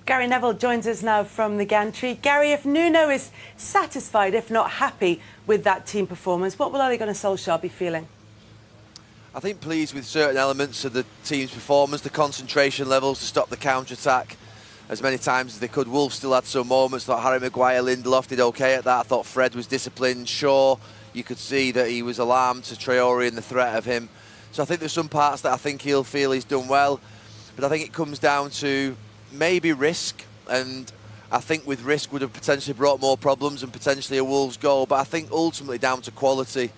Gary Neville joins us now from the gantry. Gary, if Nuno is satisfied, if not happy, with that team performance, what will Ole Gunnar Solskjaer be feeling? I think pleased with certain elements of the team's performance, the concentration levels to stop the counter-attack as many times as they could. Wolves still had some moments. I thought Harry Maguire, Lindelof did okay at that. I thought Fred was disciplined. Shaw, you could see that he was alarmed to Traore and the threat of him. So I think there's some parts that I think he'll feel he's done well. But I think it comes down to maybe risk, and I think with risk would have potentially brought more problems and potentially a Wolves goal. But I think ultimately down to quality.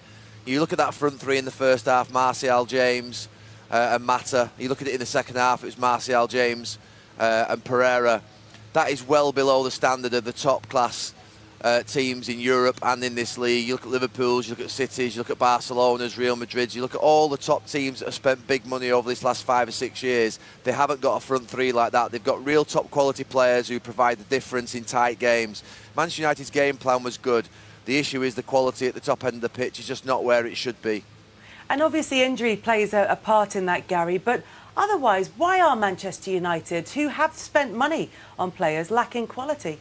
You look at that front three in the first half, Martial, James and Mata. You look at it in the second half, it was Martial, James and Pereira. That is well below the standard of the top class teams in Europe and in this league. You look at Liverpool's, you look at City's, you look at Barcelona's, Real Madrid's, you look at all the top teams that have spent big money over this last 5 or 6 years. They haven't got a front three like that. They've got real top quality players who provide the difference in tight games. Manchester United's game plan was good. The issue is the quality at the top end of the pitch is just not where it should be. And obviously injury plays a part in that, Gary, but otherwise, why are Manchester United, who have spent money on players, lacking quality?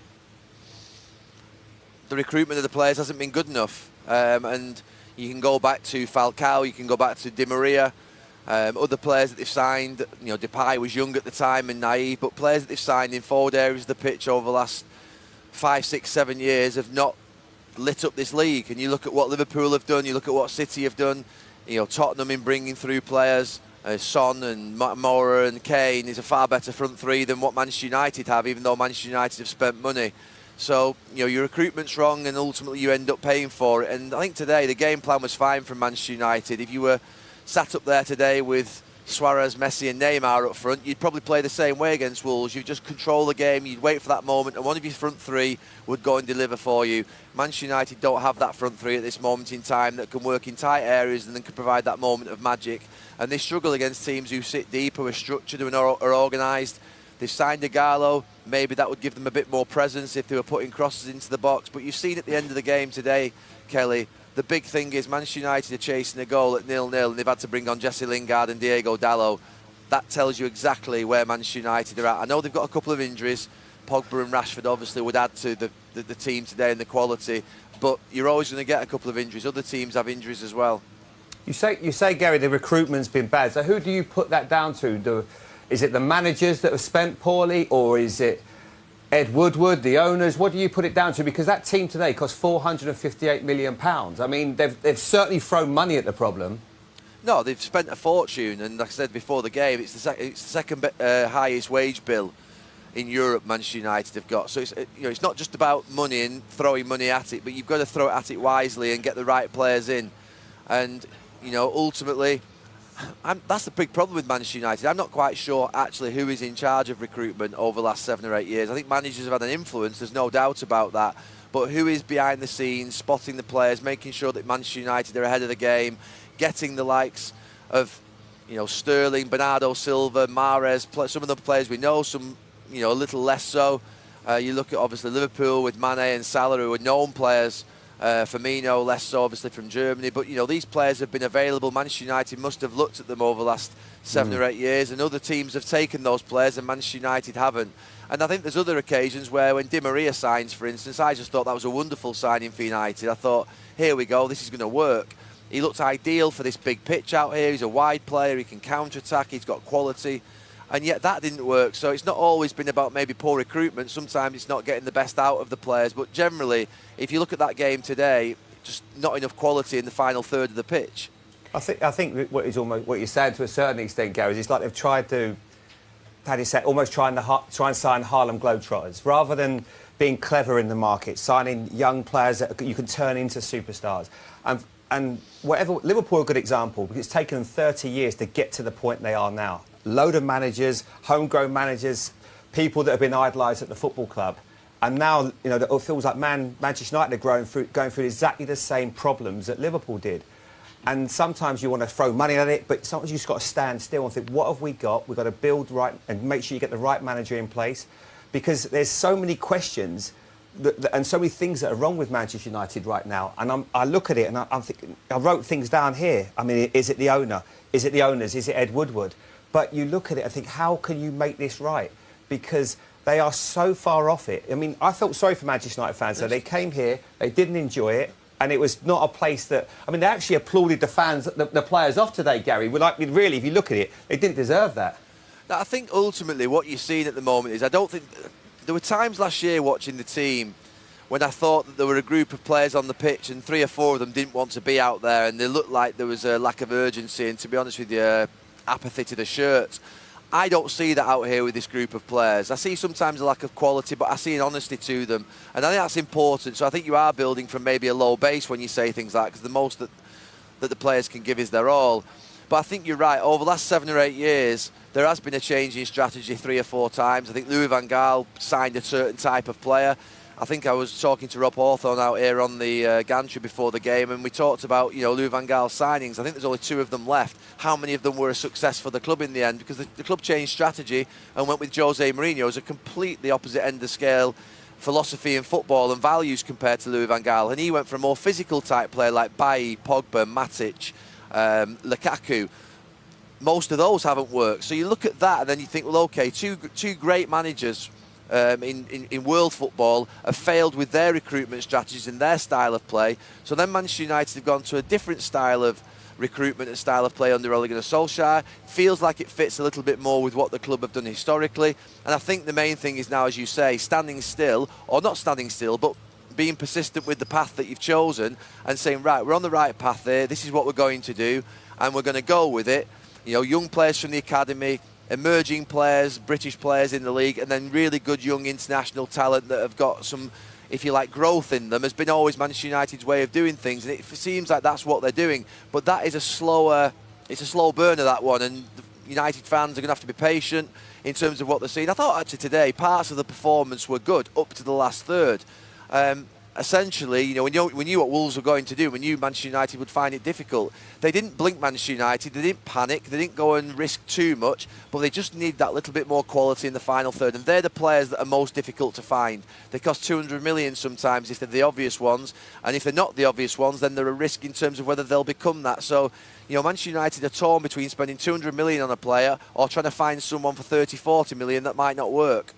The recruitment of the players hasn't been good enough. And you can go back to Falcao, you can go back to Di Maria, other players that they've signed. You know, Depay was young at the time and naive, but players that they've signed in forward areas of the pitch over the last 5, 6, 7 years have not lit up this league. And you look at what Liverpool have done, you look at what City have done, you know, Tottenham in bringing through players, Son and Moura and Kane is a far better front three than what Manchester United have, even though Manchester United have spent money. So, you know, your recruitment's wrong and ultimately you end up paying for it. And I think today the game plan was fine from Manchester United. If you were sat up there today with Suarez, Messi and Neymar up front, you'd probably play the same way against Wolves. You'd just control the game, you'd wait for that moment and one of your front three would go and deliver for you. Manchester United don't have that front three at this moment in time that can work in tight areas and then can provide that moment of magic. And they struggle against teams who sit deep, who are structured, who are organised. They've signed Ighalo. Maybe that would give them a bit more presence if they were putting crosses into the box. But you've seen at the end of the game today, Kelly, the big thing is Manchester United are chasing a goal at 0-0 and they've had to bring on Jesse Lingard and Diego Dalot. That tells you exactly where Manchester United are at. I know they've got a couple of injuries. Pogba and Rashford obviously would add to the team today and the quality. But you're always going to get a couple of injuries. Other teams have injuries as well. You say, Gary, the recruitment's been bad. So who do you put that down to? Is it the managers that have spent poorly, or is it Ed Woodward, the owners? What do you put it down to? Because that team today cost £458 million. I mean, they've certainly thrown money at the problem. No, they've spent a fortune, and like I said before the game, it's the second highest wage bill in Europe Manchester United have got. So it's not just about money and throwing money at it, but you've got to throw it at it wisely and get the right players in. And, you know, ultimately, that's the big problem with Manchester United. I'm not quite sure actually who is in charge of recruitment over the last 7 or 8 years. I think managers have had an influence, there's no doubt about that. But who is behind the scenes, spotting the players, making sure that Manchester United are ahead of the game, getting the likes of, you know, Sterling, Bernardo Silva, Mahrez, some of the players we know, some, you know, a little less so. You look at obviously Liverpool with Mane and Salah, who are known players. Firmino, less so obviously from Germany, but you know, these players have been available. Manchester United must have looked at them over the last 7 or 8 years, and other teams have taken those players and Manchester United haven't. And I think there's other occasions where when Di Maria signs, for instance, I just thought that was a wonderful signing for United. I thought, here we go, this is going to work. He looks ideal for this big pitch out here. He's a wide player, he can counter-attack, he's got quality. And yet that didn't work. So it's not always been about maybe poor recruitment. Sometimes it's not getting the best out of the players. But generally, if you look at that game today, just not enough quality in the final third of the pitch. I think what you're saying to a certain extent, Gary, is it's like they've tried to, how do you say, almost try and sign Harlem Globetrotters. Rather than being clever in the market, signing young players that you can turn into superstars. And whatever, Liverpool are a good example, because it's taken them 30 years to get to the point they are now. Load of managers, homegrown managers, people that have been idolised at the football club. And now, you know, it feels like Manchester United are going through exactly the same problems that Liverpool did. And sometimes you want to throw money at it, but sometimes you've just got to stand still and think, what have we got? We've got to build right and make sure you get the right manager in place. Because there's so many questions and so many things that are wrong with Manchester United right now. And I look at it and I'm thinking, I wrote things down here. I mean, is it the owner? Is it the owners? Is it Ed Woodward? But you look at it and think, how can you make this right? Because They are so far off it. I mean, I felt sorry for Manchester United fans. So they came here, they didn't enjoy it, and it was not a place that... I mean, they actually applauded the fans, the players off today, Gary. Really, if you look at it, they didn't deserve that. I think ultimately what you're seeing at the moment is, I don't think... There were times last year watching the team when I thought that there were a group of players on the pitch and 3 or 4 of them didn't want to be out there, and they looked like there was a lack of urgency and, to be honest with you, apathy to the shirts. I don't see that out here with this group of players. I see sometimes a lack of quality, but I see an honesty to them, and I think that's important. So I think you are building from maybe a low base when you say things like that, because the most that the players can give is their all. But I think you're right. Over the last 7 or 8 years, there has been a change in strategy 3 or 4 times. I think Louis van Gaal signed a certain type of player. I think I was talking to Rob Hawthorne out here on the gantry before the game, and we talked about, Louis van Gaal's signings. I think there's only 2 of them left. How many of them were a success for the club in the end? Because the club changed strategy and went with Jose Mourinho as a completely opposite end of the scale philosophy in football and values compared to Louis van Gaal. And he went for a more physical type player like Bailly, Pogba, Matic, Lukaku. Most of those haven't worked. So you look at that and then you think, well, OK, two great managers in world football have failed with their recruitment strategies and their style of play. So then Manchester United have gone to a different style of recruitment and style of play under Ole Gunnar Solskjaer. Feels like it fits a little bit more with what the club have done historically. And I think the main thing is now, as you say, standing still, or not standing still, but being persistent with the path that you've chosen and saying, right, we're on the right path there, this is what we're going to do, and we're going to go with it. Young players from the academy, emerging players, British players in the league, and then really good young international talent that have got some, if you like, growth in them, has been always Manchester United's way of doing things, and it seems like that's what they're doing. But that is a slow burner, that one, and United fans are going to have to be patient in terms of what they're seeing. I thought actually today parts of the performance were good up to the last third. Essentially, we knew what Wolves were going to do. We knew Manchester United would find it difficult. They didn't blink Manchester United. They didn't panic. They didn't go and risk too much. But they just need that little bit more quality in the final third. And they're the players that are most difficult to find. They cost 200 million sometimes if they're the obvious ones. And if they're not the obvious ones, then they're a risk in terms of whether they'll become that. So, Manchester United are torn between spending 200 million on a player or trying to find someone for 30, 40 million that might not work.